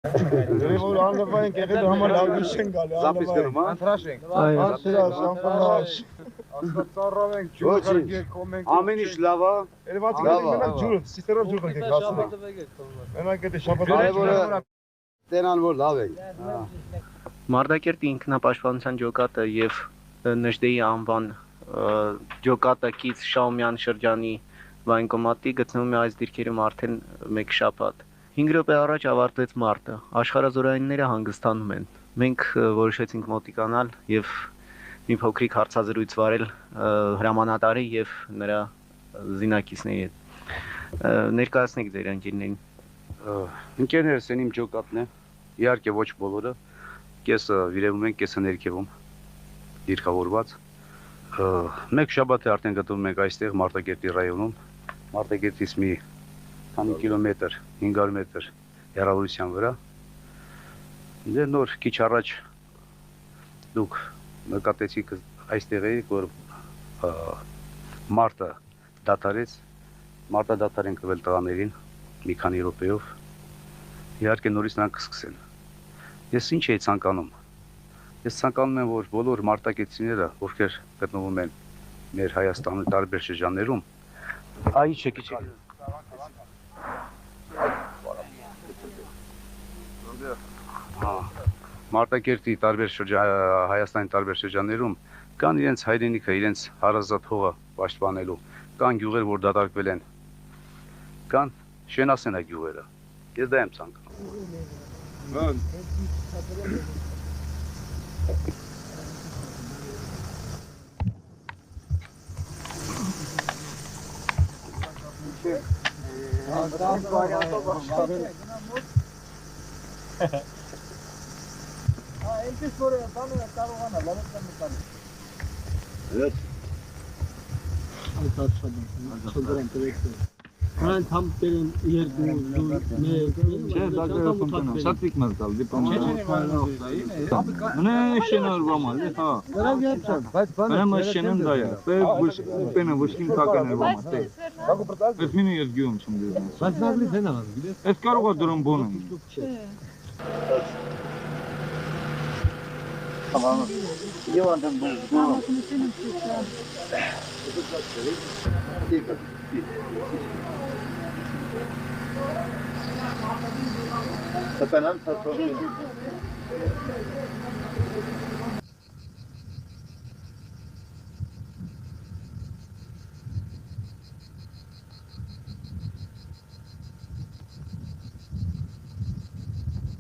Որ ալվային կեղել համար լավիշ են գալի, ալվային։ Անտրաշ ենք։ Անսրա, շամպանաշ։ Աստծառով ենք, ջուր խրգեք, կոմենք։ Ամեն ինչ լավ է։ Երևացի գետի ջուր, սիստերով ջուր խրգեք հասնենք։ Մենակ գետի շաբաթ։ Կարևորը տենան որ լավ է։ Մարտակերտի ինքնապաշտպանության ջոկատը եւ Նժդեի անվան ջոկատակից Շաումյան շրջանի վայնկոմատի գտնվում է այս դիրքերում արդեն 1 շաբաթ։ 5 րոպե առաջ ավարտվեց մարտը, աշխարհազորայինները հանգստանում են։ Մենք որոշեցինք մոտիկանալ եւ մի փոքրիկ հարցազրույց վարել հրամանատարի եւ նրա զինակիցների հետ։ Ներկայացնեք ձեր ընկերներին։ Ընկերներս են իմ ջոկատն է, իհարկե ոչ բոլորը, կեսը վիրևում են, կեսը ներքևում, դիրքավորված։ 1 շաբաթ է արդեն գտնվում ենք այստեղ Մարտակերտի ռայոնում, Մարտակերտից մի քանի կիլոմետր, 500 մետր հեռավորության վրա։ Դե նոր քիչ առաջ դուք նկատեցիք այստեղ եք, որ մարտը դադարեց, մարտը դադար են տվել տղաներին մի քանի րոպեով։ Իհարկե նորից նրանք կսկսեն։ Ես ինչ էի ցանկանում։ Ես ցանկանում եմ, որ բոլոր մարտակերտցիները, ովքեր գտնվում են մեր Հայաստանի տարբեր շրջաններում, այ չեկի չեկի։ Մարտակերտի տարբեր Հայաստանի տարբեր շրջաններում կան իրենց հայրենիքը, իրենց հարազատ հողը պաշտպանելու, կան գյուղեր, որ դատարկվել են, կան շենասեն այդ գյուղերը։ Ես դա եմ ցանկանում։ Այնպես որ բանը կարողանա լավ կամի։ Ես Այդ արշավը չգրեն դրեքտը։ Նրանք համբերեն երկու Չէ, դա գերոստանա, շատ պիկմալ տալ, դիպամա։ Մնա շենար վամալ, հա։ Նրանք երբան, բայց բանը Մնա շենան դա է, պենը ոչքին տական է վամալ, տե։ Ես մինի ես գյուղում չեմ դերում։ բայց նավլի դենա, գիտես։ Ես կարող է դրում բոնը։ Եվ անդեմ Տպենան թաթովում